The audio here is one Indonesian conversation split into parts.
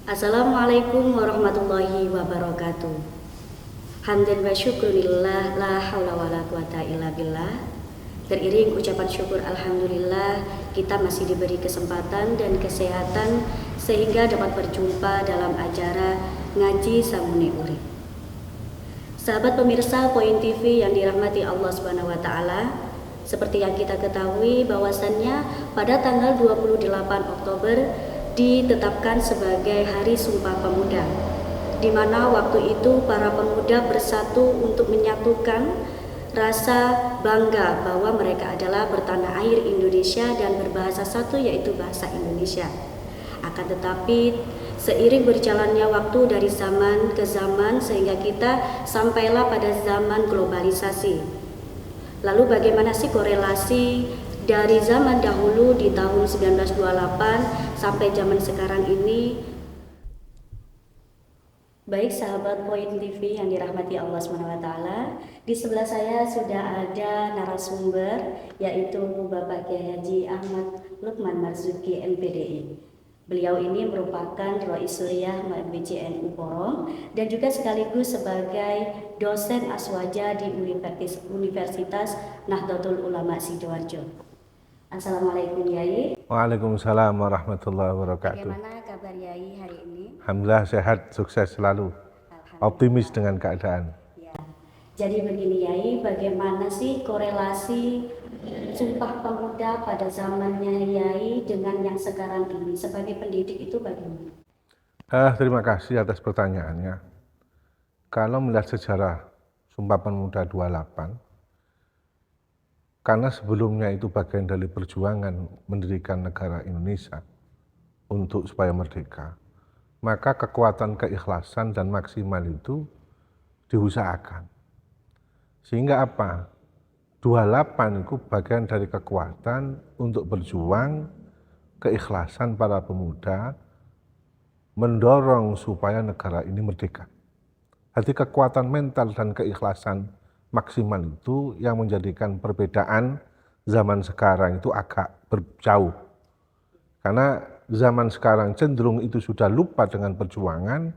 Assalamualaikum warahmatullahi wabarakatuh. Hamdan wa syukurillah, la haula wa la quwata illa billah. Teriring ucapan syukur alhamdulillah, kita masih diberi kesempatan dan kesehatan sehingga dapat berjumpa dalam acara Ngaji Samune Urip. Sahabat pemirsa Poin TV yang dirahmati Allah Subhanahu wa taala, seperti yang kita ketahui bahwasannya pada tanggal 28 Oktober ditetapkan sebagai Hari Sumpah Pemuda, di mana waktu itu para pemuda bersatu untuk menyatukan rasa bangga bahwa mereka adalah bertanah air Indonesia dan berbahasa satu, yaitu bahasa Indonesia. Akan tetapi seiring berjalannya waktu dari zaman ke zaman sehingga kita sampailah pada zaman globalisasi. Lalu bagaimana sih korelasi dari zaman dahulu di tahun 1928 sampai zaman sekarang ini? Baik sahabat Poin TV yang dirahmati Allah SWT, di sebelah saya sudah ada narasumber, yaitu Bapak Kiai Haji Ahmad Lukman Marzuki MPDI. Beliau ini merupakan Roi Suriah BCNU Porong dan juga sekaligus sebagai dosen aswaja di Universitas Nahdlatul Ulama Sidoarjo. Assalamualaikum Yai. Waalaikumsalam warahmatullahi wabarakatuh. Bagaimana kabar Yai hari ini? Alhamdulillah sehat, sukses selalu. Optimis dengan keadaan. Ya. Jadi begini Yai, bagaimana sih korelasi Sumpah Pemuda pada zamannya Yai dengan yang sekarang ini? Sebagai pendidik itu bagaimana? Terima kasih atas pertanyaannya. Kalau melihat sejarah Sumpah Pemuda 28, karena sebelumnya itu bagian dari perjuangan mendirikan negara Indonesia untuk supaya merdeka, maka kekuatan keikhlasan dan maksimal itu diusahakan. Sehingga apa? 28 itu bagian dari kekuatan untuk berjuang, keikhlasan para pemuda, mendorong supaya negara ini merdeka. Jadi kekuatan mental dan keikhlasan maksimal itu yang menjadikan perbedaan zaman sekarang itu agak berjauh. Karena zaman sekarang cenderung itu sudah lupa dengan perjuangan,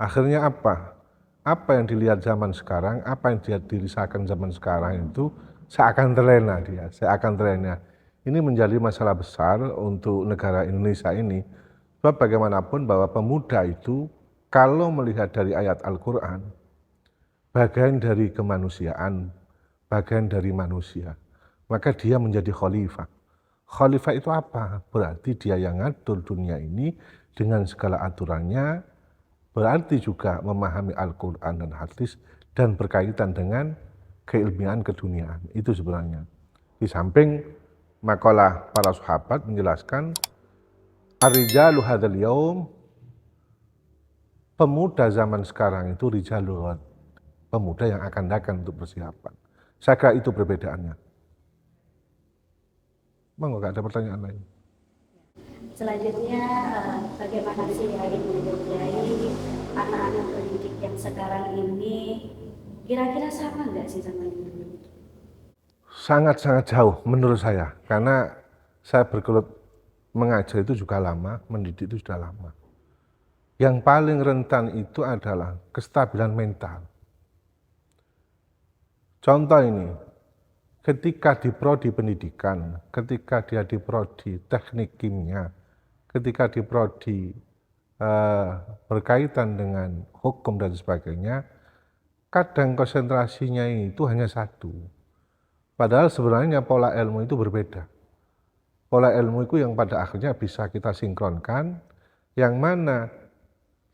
akhirnya apa? Apa yang dilihat zaman sekarang, apa yang dia dirisakan zaman sekarang itu seakan terlena dia, seakan terlena. Ini menjadi masalah besar untuk negara Indonesia ini. Sebab bagaimanapun bahwa pemuda itu kalau melihat dari ayat Al-Quran, bagian dari kemanusiaan, bagian dari manusia, maka dia menjadi khalifah. Khalifah itu apa? Berarti dia yang ngatur dunia ini dengan segala aturannya, berarti juga memahami Al-Quran dan hadis dan berkaitan dengan keilmian keduniaan. Itu sebenarnya. Di samping makalah para sahabat menjelaskan, Ar-rijalu hadzal yaum, pemuda zaman sekarang itu rijalul, pemuda yang akan datang untuk persiapan. Saya kira itu perbedaannya. Monggo, nggak ada pertanyaan lain. Selanjutnya, bagaimana sih Yai menurut Yai anak-anak pendidik yang sekarang ini kira-kira sama nggak sih sama dulu? Sangat-sangat jauh menurut saya, karena saya bergelut mengajar itu juga lama, mendidik itu sudah lama. Yang paling rentan itu adalah kestabilan mental. Contoh ini, ketika di prodi pendidikan, ketika dia di prodi teknik kimia, ketika di prodi berkaitan dengan hukum dan sebagainya, kadang konsentrasinya itu hanya satu. Padahal sebenarnya pola ilmu itu berbeda. Pola ilmu itu yang pada akhirnya bisa kita sinkronkan, yang mana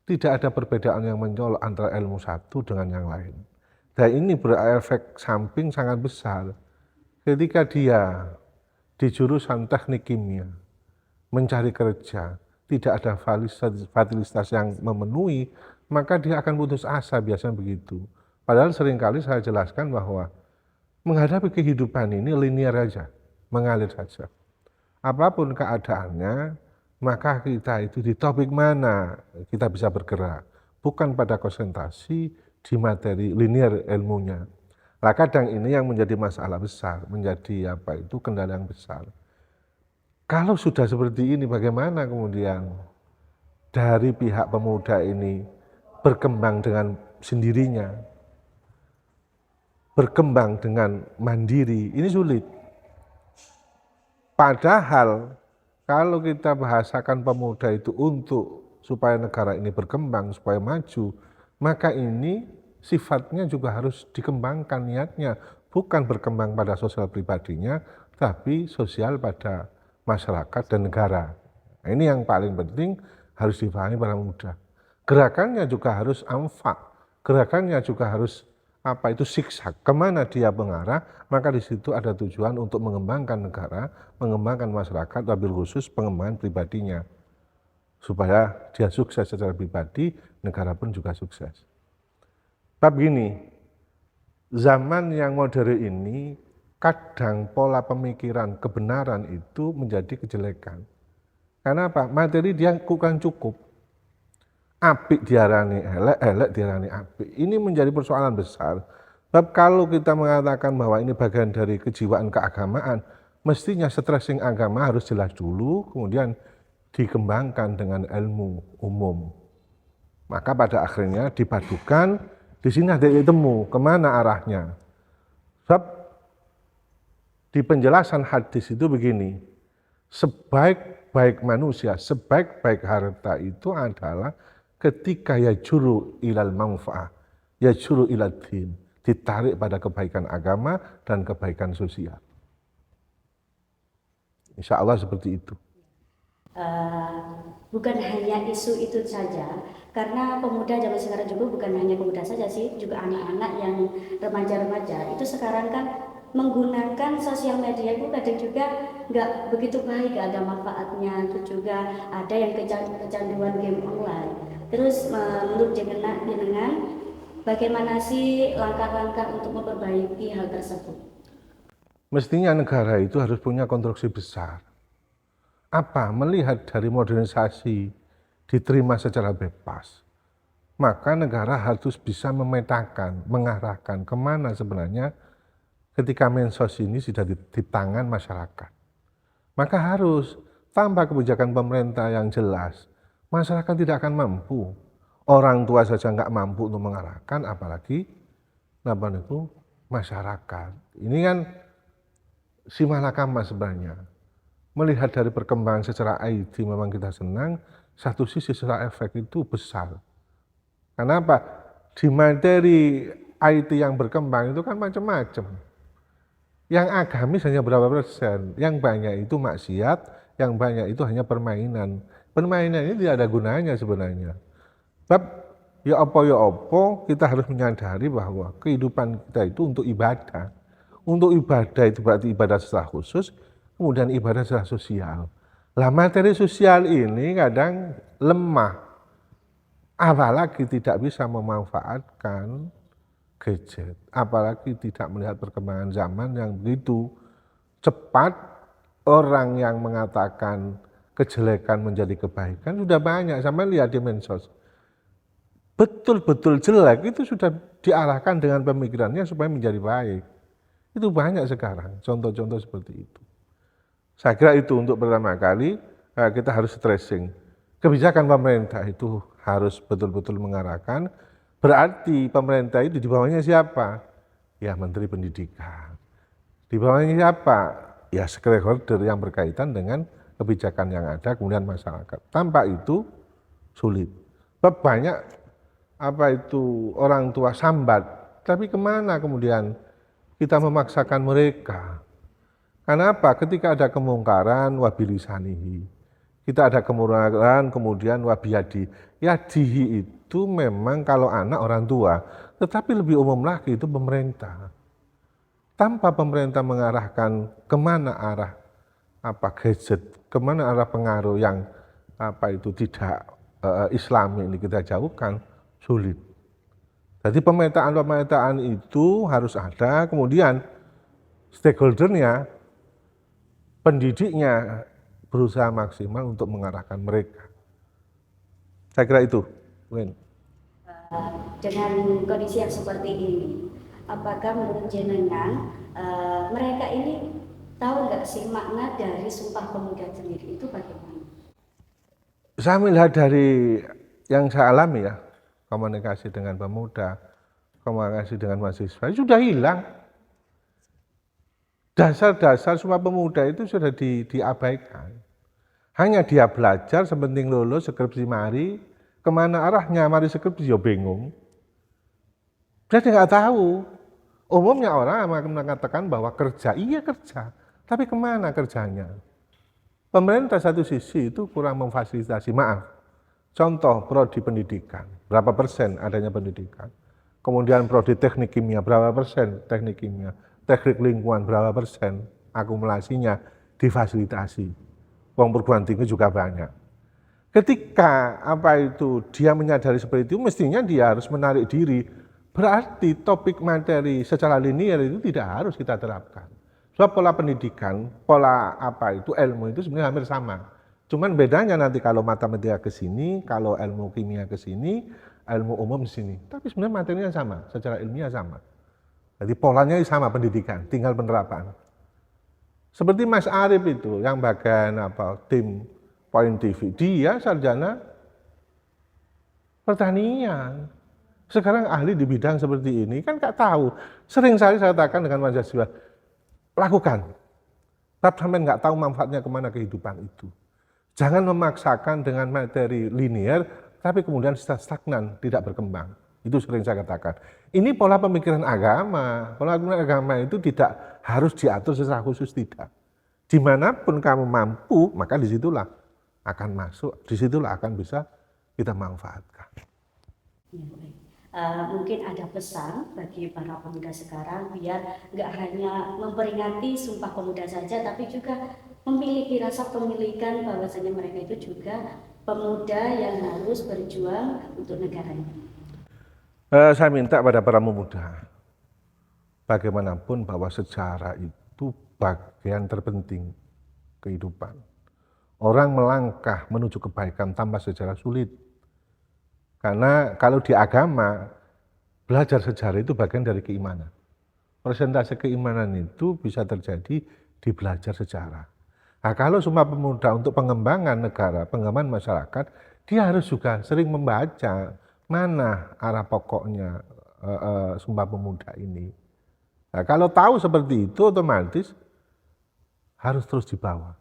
tidak ada perbedaan yang mencolok antara ilmu satu dengan yang lain. Dan ini berefek samping sangat besar. Ketika dia di jurusan teknik kimia, mencari kerja, tidak ada fasilitas yang memenuhi, maka dia akan putus asa, biasanya begitu. Padahal seringkali saya jelaskan bahwa menghadapi kehidupan ini linear saja, mengalir saja. Apapun keadaannya, maka kita itu di topik mana kita bisa bergerak. Bukan pada konsentrasi di materi linear ilmunya. Nah, kadang ini yang menjadi masalah besar, menjadi kendala yang besar. Kalau sudah seperti ini, bagaimana kemudian dari pihak pemuda ini berkembang dengan sendirinya, berkembang dengan mandiri? Ini sulit. Padahal kalau kita bahasakan pemuda itu untuk supaya negara ini berkembang, supaya maju, maka ini sifatnya juga harus dikembangkan niatnya, bukan berkembang pada sosial pribadinya, tapi sosial pada masyarakat dan negara. Nah, ini yang paling penting harus dipahami para pemuda. Gerakannya juga harus amfak, gerakannya juga harus siksak, kemana dia mengarah, maka di situ ada tujuan untuk mengembangkan negara, mengembangkan masyarakat, wabil khusus pengembangan pribadinya. Supaya dia sukses secara pribadi, negara pun juga sukses. Tapi gini, zaman yang modern ini, kadang pola pemikiran kebenaran itu menjadi kejelekan. Karena apa? Materi dia kurang cukup. Apik diarani elek, elek diarani apik. Ini menjadi persoalan besar. Sebab kalau kita mengatakan bahwa ini bagian dari kejiwaan keagamaan, mestinya stressing agama harus jelas dulu, kemudian dikembangkan dengan ilmu umum. Maka pada akhirnya dipadukan, di sini ada temu kemana arahnya. Sebab di penjelasan hadis itu begini, sebaik-baik manusia, sebaik-baik harta itu adalah ketika yajuru ilal manfa'ah, yajuru ilal din, ditarik pada kebaikan agama dan kebaikan sosial. Insya Allah seperti itu. Bukan hanya isu itu saja, karena pemuda zaman sekarang juga bukan hanya pemuda saja sih, juga anak-anak yang remaja-remaja itu sekarang kan menggunakan sosial media itu kadang juga nggak begitu baik, ada manfaatnya. Itu juga ada yang kecanduan game online. Terus menurut jenengan bagaimana sih langkah-langkah untuk memperbaiki hal tersebut? Mestinya negara itu harus punya konstruksi besar. Apa? Melihat dari modernisasi diterima secara bebas, maka negara harus bisa memetakan, mengarahkan kemana sebenarnya ketika mensos ini sudah di tangan masyarakat. Maka harus tanpa kebijakan pemerintah yang jelas, masyarakat tidak akan mampu. Orang tua saja nggak mampu untuk mengarahkan, apalagi masyarakat. Ini kan si malakama sebenarnya. Melihat dari perkembangan secara IT memang kita senang, satu sisi secara efek itu besar. Kenapa? Di materi IT yang berkembang itu kan macam-macam. Yang agamis hanya berapa persen, yang banyak itu maksiat, yang banyak itu hanya permainan. Permainan ini tidak ada gunanya sebenarnya. Sebab ya apa, kita harus menyadari bahwa kehidupan kita itu untuk ibadah. Untuk ibadah itu berarti ibadah secara khusus, kemudian ibadah secara sosial. Lah materi sosial ini kadang lemah, apalagi tidak bisa memanfaatkan gadget, apalagi tidak melihat perkembangan zaman yang begitu cepat. Orang yang mengatakan kejelekan menjadi kebaikan sudah banyak, sampai lihat di medsos. Betul-betul jelek itu sudah diarahkan dengan pemikirannya supaya menjadi baik. Itu banyak sekarang, contoh-contoh seperti itu. Saya kira itu untuk pertama kali kita harus stressing. Kebijakan pemerintah itu harus betul-betul mengarahkan. Berarti pemerintah itu di bawahnya siapa? Ya Menteri Pendidikan. Di bawahnya siapa? Ya stakeholder yang berkaitan dengan kebijakan yang ada, kemudian masyarakat. Tanpa itu sulit. Banyak orang tua sambat, tapi kemana kemudian kita memaksakan mereka? Karena apa? Ketika ada kemungkaran, wabilisanihi. Kita ada kemungkaran, kemudian wabiyadi. Yadihi itu memang kalau anak orang tua, tetapi lebih umum lagi itu pemerintah. Tanpa pemerintah mengarahkan kemana arah gadget, kemana arah pengaruh yang tidak Islami ini kita jauhkan, sulit. Jadi pemetaan itu harus ada, kemudian stakeholdernya, pendidiknya berusaha maksimal untuk mengarahkan mereka. Saya kira itu, Win. Dengan kondisi yang seperti ini, apakah menurut jenengan mereka ini tahu nggak sih makna dari Sumpah Pemuda sendiri itu bagaimana? Saya melihat dari yang saya alami ya, komunikasi dengan pemuda, komunikasi dengan mahasiswa, sudah hilang. Dasar-dasar Sumpah Pemuda itu sudah diabaikan. Hanya dia belajar, sepenting lulus, skripsi mari, kemana arahnya, mari skripsi, ya bingung. Dia nggak tahu. Umumnya orang mengatakan bahwa kerja, iya kerja, tapi kemana kerjanya? Pemerintah satu sisi itu kurang memfasilitasi, maaf. Contoh prodi pendidikan, berapa persen adanya pendidikan. Kemudian prodi teknik kimia, berapa persen teknik kimia. Teknik lingkungan, berapa persen akumulasinya difasilitasi. Uang perguruan tinggi juga banyak. Ketika dia menyadari seperti itu, mestinya dia harus menarik diri. Berarti topik materi secara linear itu tidak harus kita terapkan. Sebab pola pendidikan, pola ilmu itu sebenarnya hampir sama. Cuman bedanya nanti kalau matematika ke sini, kalau ilmu kimia ke sini, ilmu umum di sini. Tapi sebenarnya materinya sama, secara ilmiah sama. Jadi polanya sama pendidikan, tinggal penerapan. Seperti Mas Arif itu yang bagian tim Point TV, dia sarjana pertanian. Sekarang ahli di bidang seperti ini, kan nggak tahu. Sering saya katakan dengan mahasiswa, lakukan. Tapi sampai nggak tahu manfaatnya kemana kehidupan itu. Jangan memaksakan dengan materi linear, tapi kemudian stagnan, tidak berkembang. Itu sering saya katakan. Ini pola pemikiran agama. Pola pemikiran agama itu tidak harus diatur secara khusus, tidak. Dimanapun kamu mampu, maka disitulah akan masuk, disitulah akan bisa kita manfaatkan. Ya, baik. Mungkin ada pesan bagi para pemuda sekarang biar nggak hanya memperingati Sumpah Pemuda saja, tapi juga memiliki rasa pemilikan bahwasanya mereka itu juga pemuda yang harus berjuang untuk negaranya. Saya minta pada para pemuda, bagaimanapun bahwa sejarah itu bagian terpenting kehidupan. Orang melangkah menuju kebaikan tanpa sejarah sulit. Karena kalau di agama, belajar sejarah itu bagian dari keimanan. Persentase keimanan itu bisa terjadi di belajar sejarah. Nah, kalau Sumpah Pemuda untuk pengembangan negara, pengembangan masyarakat, dia harus juga sering membaca mana arah pokoknya Sumpah Pemuda ini. Nah, kalau tahu seperti itu, otomatis harus terus dibawa.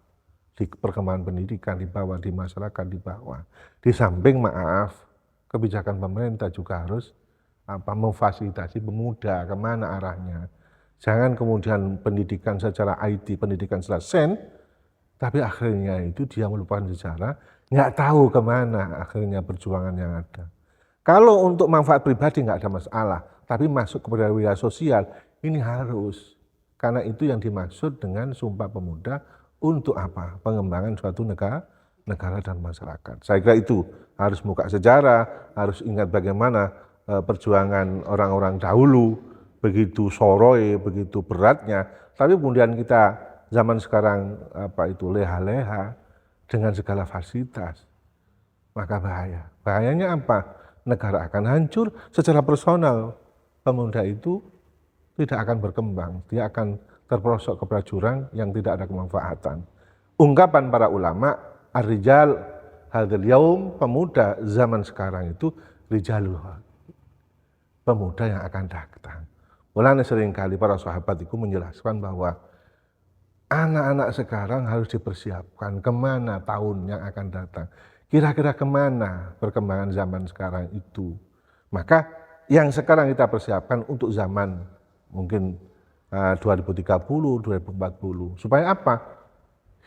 Di perkembangan pendidikan dibawa, di masyarakat dibawa. Di samping kebijakan pemerintah juga harus memfasilitasi pemuda kemana arahnya. Jangan kemudian pendidikan secara IT, pendidikan secara sen, tapi akhirnya itu dia melupakan sejarah, nggak tahu kemana akhirnya perjuangan yang ada. Kalau untuk manfaat pribadi nggak ada masalah, tapi masuk kepada wilayah sosial, ini harus. Karena itu yang dimaksud dengan Sumpah Pemuda untuk apa? Pengembangan suatu negara dan masyarakat. Saya kira itu harus buka sejarah, harus ingat bagaimana perjuangan orang-orang dahulu, begitu soroy, begitu beratnya. Tapi kemudian kita zaman sekarang leha-leha dengan segala fasilitas, maka bahaya. Bahayanya apa? Negara akan hancur secara personal. Pemuda itu tidak akan berkembang, dia akan terperosok kepada jurang yang tidak ada kemanfaatan. Ungkapan para ulama, ar-rijal hadzal yaum, pemuda zaman sekarang itu rijalul haq, pemuda yang akan datang. Mulanya seringkali para sahabat itu menjelaskan bahwa anak-anak sekarang harus dipersiapkan kemana tahun yang akan datang. Kira-kira kemana perkembangan zaman sekarang itu. Maka yang sekarang kita persiapkan untuk zaman mungkin 2030, 2040. Supaya apa?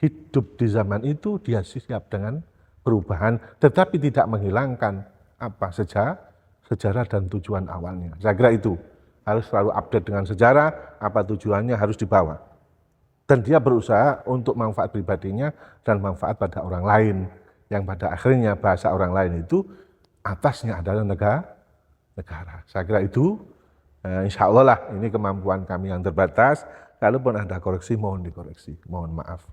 Hidup di zaman itu dia siap dengan perubahan, tetapi tidak menghilangkan sejarah dan tujuan awalnya. Saya kira itu harus selalu update dengan sejarah, apa tujuannya harus dibawa. Dan dia berusaha untuk manfaat pribadinya dan manfaat pada orang lain, yang pada akhirnya bahasa orang lain itu atasnya adalah negara. Saya kira itu, insya Allah lah, ini kemampuan kami yang terbatas. Kalaupun ada koreksi, mohon dikoreksi, mohon maaf.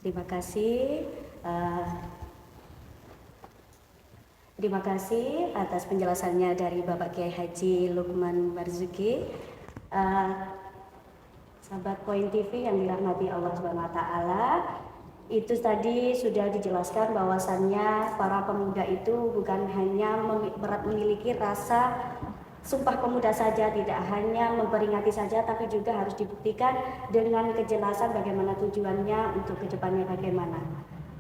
Terima kasih. Terima kasih atas penjelasannya dari Bapak Kiai Haji Lukman Marzuki. Eh, Sahabat Point TV yang dirahmati Allah Subhanahu wa taala, itu tadi sudah dijelaskan bahwasannya para pemuda itu bukan hanya memiliki rasa Sumpah Pemuda saja, tidak hanya memperingati saja, tapi juga harus dibuktikan dengan kejelasan bagaimana tujuannya untuk kedepannya bagaimana.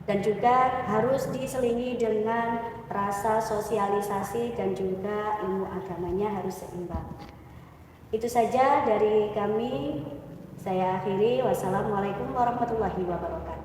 Dan juga harus diselingi dengan rasa sosialisasi dan juga ilmu agamanya harus seimbang. Itu saja dari kami. Saya akhiri. Wassalamualaikum warahmatullahi wabarakatuh.